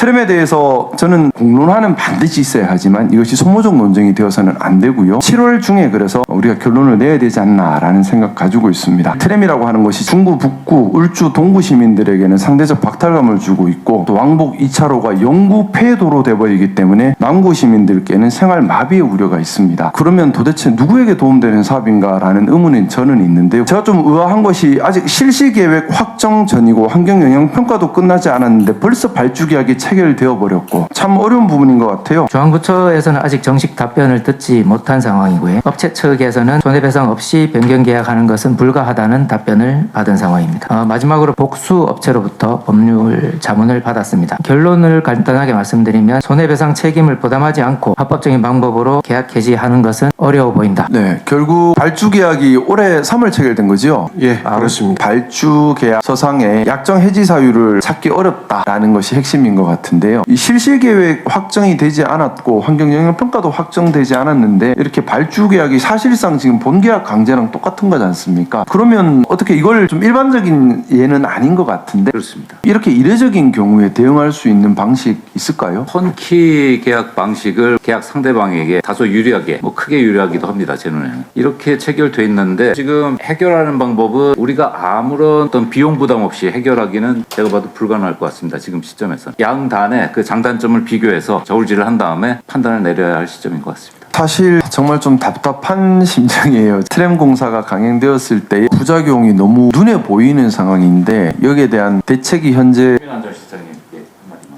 트램에 대해서 저는 공론화는 반드시 있어야 하지만 이것이 소모적 논쟁이 되어서는 안 되고요. 7월 중에 그래서 우리가 결론을 내야 되지 않나라는 생각 가지고 있습니다. 트램이라고 하는 것이 중구, 북구, 울주, 동구 시민들에게는 상대적 박탈감을 주고 있고 또 왕복 2차로가 영구 폐도로 돼버리기 때문에 남구 시민들께는 생활 마비의 우려가 있습니다. 그러면 도대체 누구에게 도움되는 사업인가라는 의문이 저는 있는데요. 제가 좀 의아한 것이 아직 실시계획 확정 전이고 환경영향평가도 끝나지 않았는데 벌써 발주계약이 체결되어 버렸고 참 어려운 부분인 것 같아요. 중앙부처에서는 아직 정식 답변을 듣지 못한 상황이고요. 업체 측에서는 손해배상 없이 변경계약하는 것은 불가하다는 답변을 받은 상황입니다. 마지막으로 복수업체로부터 법률 자문을 받았습니다. 결론을 간단하게 말씀드리면 손해배상 책임을 부담하지 않고 합법적인 방법으로 계약 해지하는 것은 어려워 보인다. 네, 결국 발주계약이 올해 3월 체결된 거죠? 예, 그렇습니다. 발주계약 서상에 약정 해지 사유를 찾기 어렵다라는 것이 핵심인 것 같은데요. 이 실시계획 확정이 되지 않았고 환경영향평가도 확정되지 않았는데 이렇게 발주계약이 사실상 지금 본계약 강제랑 똑같은 거지 않습니까? 그러면 어떻게 이걸 좀 일반적인 예는 아닌 것 같은데 그렇습니다. 이렇게 이례적인 경우에 대응할 수 있는 방식 있을까요? 턴키 계약 방식을 계약 상대방에게 다소 유리하게, 크게 유리하기도 합니다. 제 눈에는. 이렇게 체결돼 있는데 지금 해결하는 방법은 우리가 아무런 어떤 비용 부담 없이 해결하기는 제가 봐도 불가능할 것 같습니다. 지금 시점에서. 양단의 그 장단점을 비교해서 저울질을 한 다음에 판단을 내려야 할 시점인 것 같습니다. 사실 정말 좀 답답한 심정이에요. 트램 공사가 강행되었을 때 부작용이 너무 눈에 보이는 상황인데 여기에 대한 대책이 현재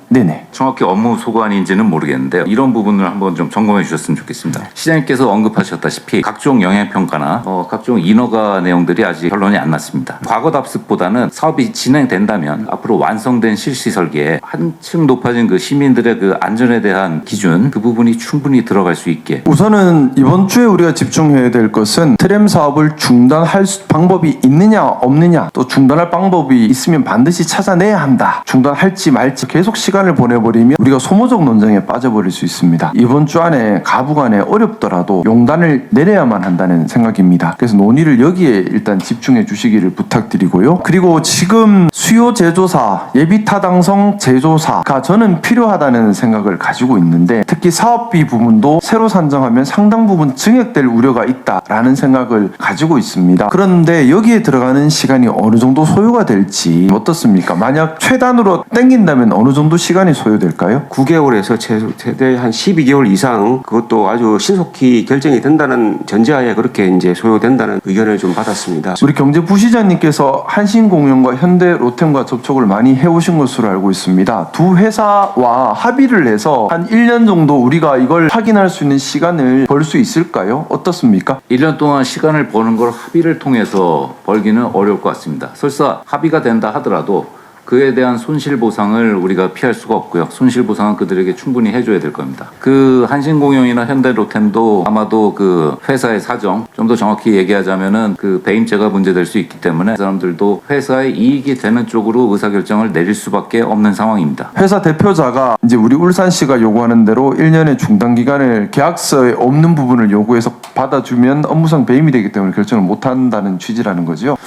네네. 정확히 업무 소관인지는 모르겠는데 이런 부분을 한번 좀 점검해 주셨으면 좋겠습니다. 시장님께서 언급하셨다시피 각종 영향평가나 각종 인허가 내용들이 아직 결론이 안 났습니다. 과거 답습보다는 사업이 진행된다면 앞으로 완성된 실시 설계에 한층 높아진 그 시민들의 그 안전에 대한 기준 그 부분이 충분히 들어갈 수 있게 우선은 이번 주에 우리가 집중해야 될 것은 트램 사업을 중단할 방법이 있느냐 없느냐 또 중단할 방법이 있으면 반드시 찾아내야 한다. 중단할지 말지 계속 시간을 보내버리면 우리가 소모적 논쟁에 빠져버릴 수 있습니다. 이번 주 안에 가부간에 어렵더라도 용단을 내려야만 한다는 생각입니다. 그래서 논의를 여기에 일단 집중해 주시기를 부탁드리고요. 그리고 지금 수요 제조사, 예비 타당성 제조사가 저는 필요하다는 생각을 가지고 있는데 특히 사업비 부분도 새로 산정하면 상당 부분 증액될 우려가 있다라는 생각을 가지고 있습니다. 그런데 여기에 들어가는 시간이 어느 정도 소요가 될지 어떻습니까? 만약 최단으로 땡긴다면 어느 정도 시간이 소요될까요? 9개월에서 최대 한 12개월 이상 그것도 아주 신속히 결정이 된다는 전제하에 그렇게 이제 소요된다는 의견을 좀 받았습니다. 우리 경제부시장님께서 한신공영과 현대 로템과 접촉을 많이 해오신 것으로 알고 있습니다. 두 회사와 합의를 해서 한 1년 정도 우리가 이걸 확인할 수 있는 시간을 벌 수 있을까요? 어떻습니까? 1년 동안 시간을 버는 걸 합의를 통해서 벌기는 어려울 것 같습니다. 설사 합의가 된다 하더라도 그에 대한 손실보상을 우리가 피할 수가 없고요. 손실보상은 그들에게 충분히 해줘야 될 겁니다. 그 한신공영이나 현대로템도 아마도 그 회사의 사정, 좀 더 정확히 얘기하자면은 그 배임죄가 문제될 수 있기 때문에 그 사람들도 회사의 이익이 되는 쪽으로 의사결정을 내릴 수밖에 없는 상황입니다. 회사 대표자가 이제 우리 울산시가 요구하는 대로 1년의 중단기간을 계약서에 없는 부분을 요구해서 받아주면 업무상 배임이 되기 때문에 결정을 못한다는 취지라는 거죠.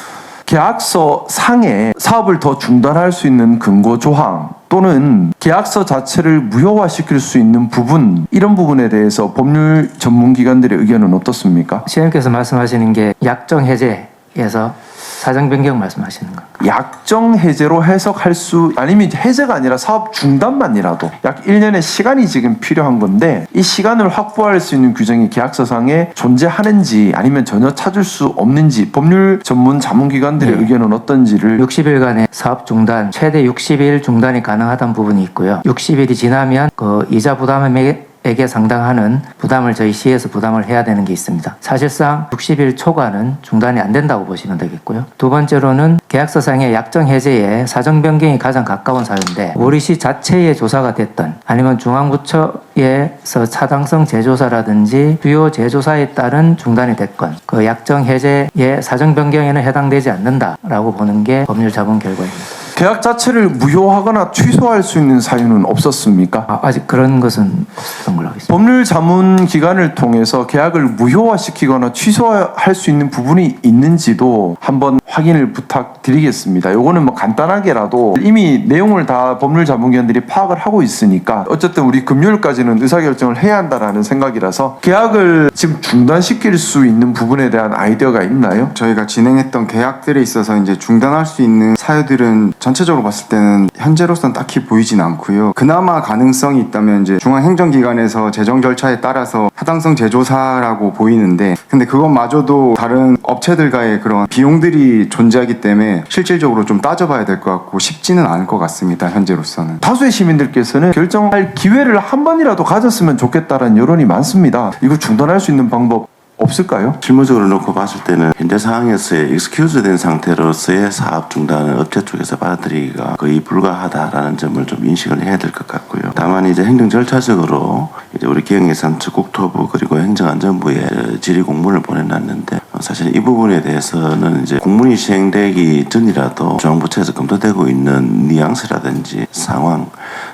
계약서 상에 사업을 더 중단할 수 있는 근거 조항 또는 계약서 자체를 무효화시킬 수 있는 부분 이런 부분에 대해서 법률 전문기관들의 의견은 어떻습니까? 시장님께서 말씀하시는 게 약정 해제에서 사정 변경 말씀하시는 건가요? 약정 해제로 해석할 수 아니면 해제가 아니라 사업 중단만이라도 약 1년의 시간이 지금 필요한 건데 이 시간을 확보할 수 있는 규정이 계약서상에 존재하는지 아니면 전혀 찾을 수 없는지 법률 전문 자문기관들의 의견은 어떤지를 60일간의 사업 중단, 최대 60일 중단이 가능하다는 부분이 있고요. 60일이 지나면 그 이자 부담액에 상당하는 부담을 저희 시에서 부담을 해야 되는 게 있습니다. 사실상 60일 초과는 중단이 안 된다고 보시면 되겠고요. 두 번째로는 계약서상의 약정 해제에 사정 변경이 가장 가까운 사유인데 우리 시 자체의 조사가 됐던 아니면 중앙부처에서 타당성 재조사라든지 주요 재조사에 따른 중단이 됐건 그 약정 해제의 사정 변경에는 해당되지 않는다라고 보는 게 법률 자문 결과입니다. 계약 자체를 무효하거나 취소할 수 있는 사유는 없었습니까? 아직 그런 것은 없었던 걸로 알고 있습니다. 법률 자문 기관을 통해서 계약을 무효화시키거나 취소할 수 있는 부분이 있는지도 한번 확인을 부탁드리겠습니다. 요거는 뭐 간단하게라도 이미 내용을 다 법률 자문기관들이 파악을 하고 있으니까 어쨌든 우리 금요일까지는 의사결정을 해야 한다라는 생각이라서 계약을 지금 중단시킬 수 있는 부분에 대한 아이디어가 있나요? 저희가 진행했던 계약들에 있어서 이제 중단할 수 있는 사유들은 전체적으로 봤을 때는 현재로서는 딱히 보이진 않고요. 그나마 가능성이 있다면 이제 중앙행정기관에서 재정 절차에 따라서 타당성 재조사라고 보이는데, 근데 그것마저도 다른 업체들과의 그런 비용들이 존재하기 때문에 실질적으로 좀 따져봐야 될 것 같고 쉽지는 않을 것 같습니다. 현재로서는. 다수의 시민들께서는 결정할 기회를 한 번이라도 가졌으면 좋겠다는 여론이 많습니다. 이거 중단할 수 있는 방법 없을까요? 실무적으로 놓고 봤을 때는 현재 상황에서의 익스큐즈된 상태로서의 사업 중단을 업체 쪽에서 받아들이기가 거의 불가하다라는 점을 좀 인식을 해야 될 것 같고요. 다만 이제 행정 절차적으로 이제 우리 기획예산처 국토부 그리고 행정안전부에 질의 공문을 보내놨는데 사실 이 부분에 대해서는 이제 공문이 시행되기 전이라도 중앙부처에서 검토되고 있는 뉘앙스라든지 상황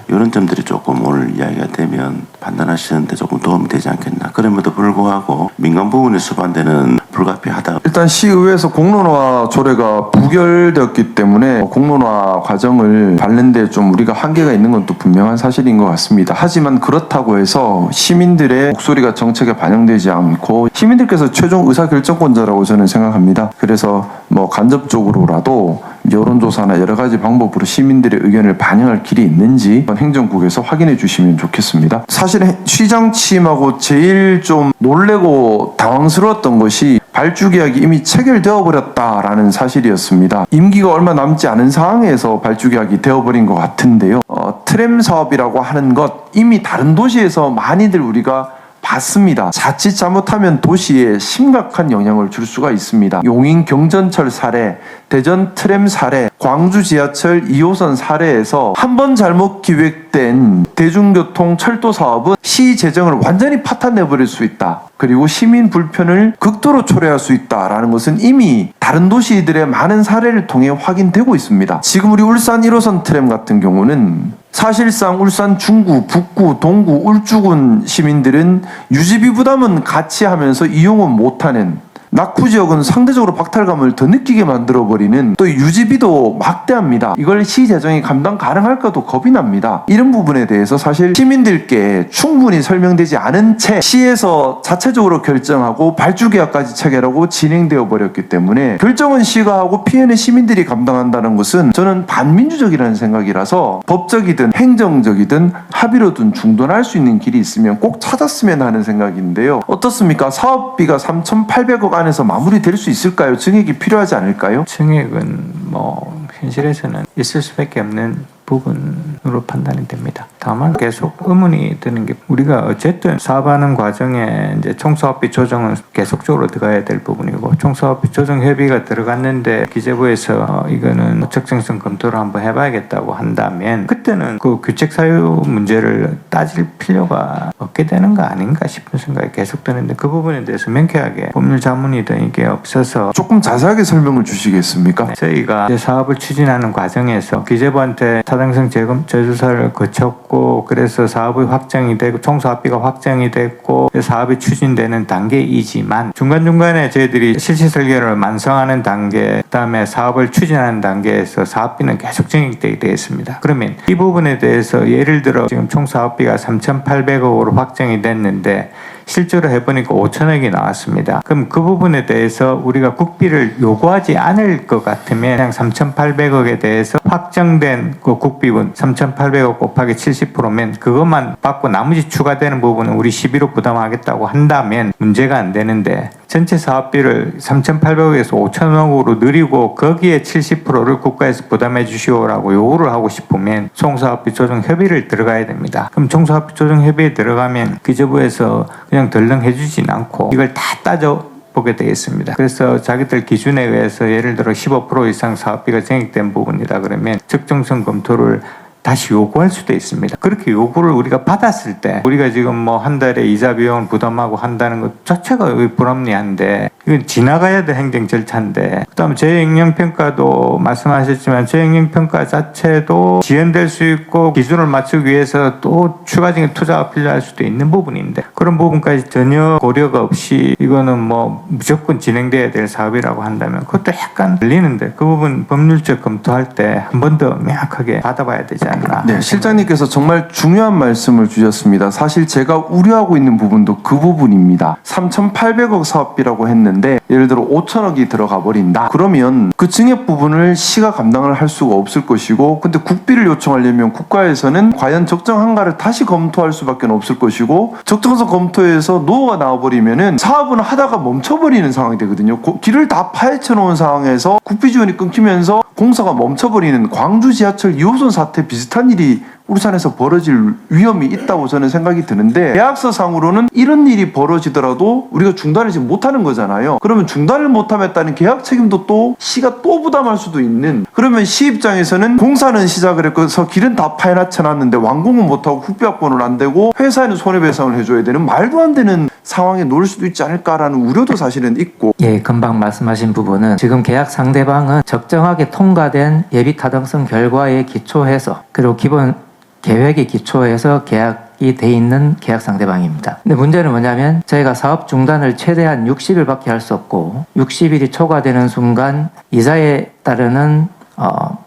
이런 점들이 조금 오늘 이야기가 되면 판단하시는데 조금 도움이 되지 않겠나. 그럼에도 불구하고 민간 부분에 수반되는 불가피하다. 일단 시의회에서 공론화 조례가 부결되었기 때문에 공론화 과정을 밟는데 좀 우리가 한계가 있는 건 또 분명한 사실인 것 같습니다. 하지만 그렇다고 해서 시민들의 목소리가 정책에 반영되지 않고 시민들께서 최종 의사결정권자라고 저는 생각합니다. 그래서 뭐 간접적으로라도 여론조사나 여러 가지 방법으로 시민들의 의견을 반영할 길이 있는지 행정국에서 확인해 주시면 좋겠습니다. 사실 시장 취임하고 제일 좀 놀래고 당황스러웠던 것이 발주 계약이 이미 체결되어 버렸다라는 사실이었습니다. 임기가 얼마 남지 않은 상황에서 발주 계약이 되어버린 것 같은데요. 트램 사업이라고 하는 것 이미 다른 도시에서 많이들 우리가 봤습니다. 자칫 잘못하면 도시에 심각한 영향을 줄 수가 있습니다. 용인 경전철 사례, 대전 트램 사례, 광주 지하철 2호선 사례에서 한 번 잘못 기획된 대중교통 철도 사업은 시 재정을 완전히 파탄내버릴 수 있다. 그리고 시민 불편을 극도로 초래할 수 있다라는 것은 이미 다른 도시들의 많은 사례를 통해 확인되고 있습니다. 지금 우리 울산 1호선 트램 같은 경우는 사실상 울산 중구, 북구, 동구, 울주군 시민들은 유지비 부담은 같이 하면서 이용은 못하는, 낙후 지역은 상대적으로 박탈감을 더 느끼게 만들어버리는, 또 유지비도 막대합니다. 이걸 시 재정이 감당 가능할까도 겁이 납니다. 이런 부분에 대해서 사실 시민들께 충분히 설명되지 않은 채 시에서 자체적으로 결정하고 발주 계약까지 체결하고 진행되어 버렸기 때문에 결정은 시가 하고 피해는 시민들이 감당한다는 것은 저는 반민주적이라는 생각이라서 법적이든 행정적이든 합의로든 중단할 수 있는 길이 있으면 꼭 찾았으면 하는 생각인데요. 어떻습니까? 사업비가 3,800억 안에서 마무리될 수 있을까요? 증액이 필요하지 않을까요? 증액은 뭐 현실에서는 있을 수밖에 없는 부분으로 판단이 됩니다. 다만 계속 의문이 드는 게, 우리가 어쨌든 사업하는 과정에 이제 총사업비 조정은 계속적으로 들어가야 될 부분이고, 총사업비 조정 협의가 들어갔는데 기재부에서 이거는 적정성 검토를 한번 해봐야겠다고 한다면 그때는 그 규책 사유 문제를 따질 필요가 없게 되는 거 아닌가 싶은 생각이 계속 드는데, 그 부분에 대해서 명쾌하게 법률 자문이든 이게 없어서 조금 자세하게 설명을 주시겠습니까? 저희가 이제 사업을 추진하는 과정에서 기재부한테 타당성 재조사를 거쳤고, 그래서 사업이 확정이 되고 총사업비가 확정이 됐고 사업이 추진되는 단계이지만 중간중간에 저희들이 실시 설계를 완성하는 단계, 그다음에 사업을 추진하는 단계에서 사업비는 계속 증액되게 되어 있습니다. 그러면 이 부분에 대해서 예를 들어 지금 총사업비가 3,800억으로 확정이 됐는데 실제로 해보니까 5천억이 나왔습니다. 그럼 그 부분에 대해서 우리가 국비를 요구하지 않을 것 같으면 그냥 3,800억에 대해서 확정된 그 국비분 3,800억 곱하기 70%면 그것만 받고 나머지 추가되는 부분은 우리 11억 부담하겠다고 한다면 문제가 안 되는데, 전체 사업비를 3,800억에서 5천억으로 늘리고 거기에 70%를 국가에서 부담해 주시오라고 요구를 하고 싶으면 총사업비 조정 협의를 들어가야 됩니다. 그럼 총사업비 조정 협의에 들어가면 기재부에서 그냥 덜렁 해주진 않고 이걸 다 따져보게 되겠습니다. 그래서 자기들 기준에 의해서 예를 들어 15% 이상 사업비가 증액된 부분이다 그러면 적정성 검토를 다시 요구할 수도 있습니다. 그렇게 요구를 우리가 받았을 때 우리가 지금 뭐 한 달에 이자 비용을 부담하고 한다는 것 자체가 불합리한데 이건 지나가야 될 행정 절차인데 그다음에 재행령평가도 말씀하셨지만 재행령평가 자체도 지연될 수 있고 기준을 맞추기 위해서 또 추가적인 투자가 필요할 수도 있는 부분인데 그런 부분까지 전혀 고려가 없이 이거는 뭐 무조건 진행돼야 될 사업이라고 한다면 그것도 약간 걸리는데 그 부분 법률적 검토할 때 한 번 더 명확하게 받아봐야 되지 않나. 네, 실장님께서 정말 중요한 말씀을 주셨습니다. 사실 제가 우려하고 있는 부분도 그 부분입니다. 3,800억 사업비라고 했는데 예를 들어 5천억이 들어가 버린다. 그러면 그 증액 부분을 시가 감당을 할 수가 없을 것이고 근데 국비를 요청하려면 국가에서는 과연 적정한가를 다시 검토할 수밖에 없을 것이고 적정성 검토에서 노가 나와버리면은 사업은 하다가 멈춰버리는 상황이 되거든요. 길을 다 파헤쳐 놓은 상황에서 국비 지원이 끊기면서 공사가 멈춰버리는 광주 지하철 2호선 사태 비슷한 일이 울산에서 벌어질 위험이 있다고 저는 생각이 드는데 계약서상으로는 이런 일이 벌어지더라도 우리가 중단을 지금 못하는 거잖아요. 그러면 중단을 못하면 따른 계약 책임도 또 시가 또 부담할 수도 있는 그러면 시 입장에서는 공사는 시작을 해서 길은 다 파헤쳐놨는데 완공은 못하고 국비 확보는 안 되고 회사에는 손해배상을 해줘야 되는 말도 안 되는 상황에 놓을 수도 있지 않을까라는 우려도 사실은 있고 예, 금방 말씀하신 부분은 지금 계약 상대방은 적정하게 통과된 예비 타당성 결과에 기초해서 그리고 기본 계획에 기초해서 계약이 돼 있는 계약 상대방입니다. 근데 문제는 뭐냐면 저희가 사업 중단을 최대한 60일밖에 할 수 없고 60일이 초과되는 순간 이자에 따르는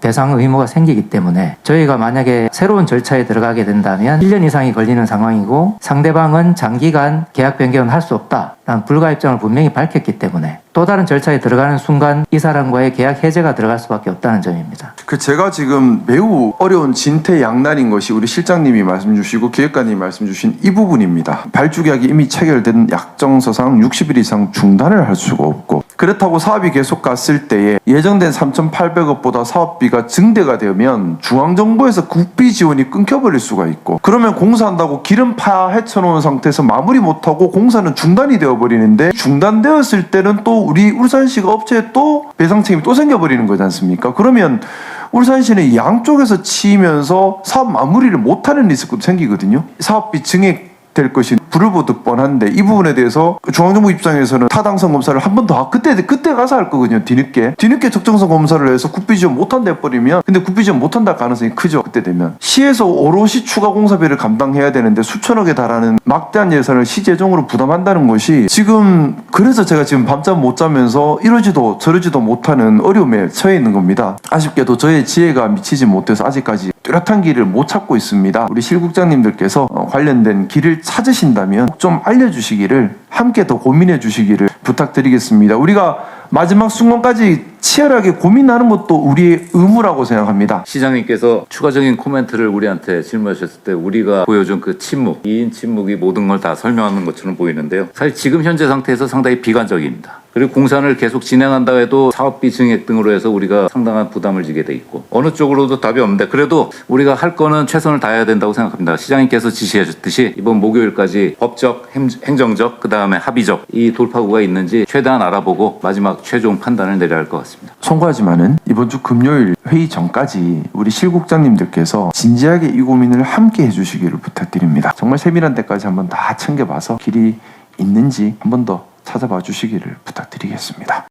배상 의무가 생기기 때문에 저희가 만약에 새로운 절차에 들어가게 된다면 1년 이상이 걸리는 상황이고 상대방은 장기간 계약 변경은 할 수 없다라는 불가 입장을 분명히 밝혔기 때문에 또 다른 절차에 들어가는 순간 이 사람과의 계약 해제가 들어갈 수밖에 없다는 점입니다. 제가 지금 매우 어려운 진퇴양난인 것이 우리 실장님이 말씀 주시고 기획관님이 말씀 주신 이 부분입니다. 발주계약이 이미 체결된 약정서상 60일 이상 중단을 할 수가 없고 그렇다고 사업이 계속 갔을 때에 예정된 3,800억보다 사업비가 증대가 되면 중앙정부에서 국비 지원이 끊겨버릴 수가 있고 그러면 공사한다고 길은 파헤쳐 놓은 상태에서 마무리 못하고 공사는 중단이 되어버리는데 중단되었을 때는 또 우리 울산시가 업체에 또 배상 책임이 또 생겨버리는 거지 않습니까? 그러면 울산시는 양쪽에서 치이면서 사업 마무리를 못하는 리스크도 생기거든요. 사업비 증액 될 것이 불을 보듯 뻔한데 이 부분에 대해서 중앙정부 입장에서는 타당성 검사를 한 번 더 그때 가서 할 거거든요. 뒤늦게 적정성 검사를 해서 국비 지원 못한다 해버리면 근데 국비 지원 못한다 가능성이 크죠. 그때 되면 시에서 오롯이 추가 공사비를 감당해야 되는데 수천억에 달하는 막대한 예산을 시 재정으로 부담한다는 것이 지금 그래서 제가 지금 밤잠 못 자면서 이러지도 저러지도 못하는 어려움에 처해 있는 겁니다. 아쉽게도 저의 지혜가 미치지 못해서 아직까지 뚜렷한 길을 못 찾고 있습니다. 우리 실국장님들께서 관련된 길을 찾으신다면 꼭 좀 알려주시기를 함께 더 고민해 주시기를 부탁드리겠습니다. 우리가 마지막 순간까지 치열하게 고민하는 것도 우리의 의무라고 생각합니다. 시장님께서 추가적인 코멘트를 우리한테 질문하셨을 때 우리가 보여준 그 침묵, 2인 침묵이 모든 걸 다 설명하는 것처럼 보이는데요. 사실 지금 현재 상태에서 상당히 비관적입니다. 그리고 공사를 계속 진행한다 해도 사업비 증액 등으로 해서 우리가 상당한 부담을 지게 돼 있고 어느 쪽으로도 답이 없는데 그래도 우리가 할 거는 최선을 다해야 된다고 생각합니다. 시장님께서 지시해 주셨듯이 이번 목요일까지 법적, 행정적, 그다음에 합의적 이 돌파구가 있는지 최대한 알아보고 마지막 최종 판단을 내려야 할 것 같습니다. 송구하지만은 이번 주 금요일 회의 전까지 우리 실국장님들께서 진지하게 이 고민을 함께 해주시기를 부탁드립니다. 정말 세밀한 데까지 한번 다 챙겨봐서 길이 있는지 한 번 더 찾아봐 주시기를 부탁드리겠습니다.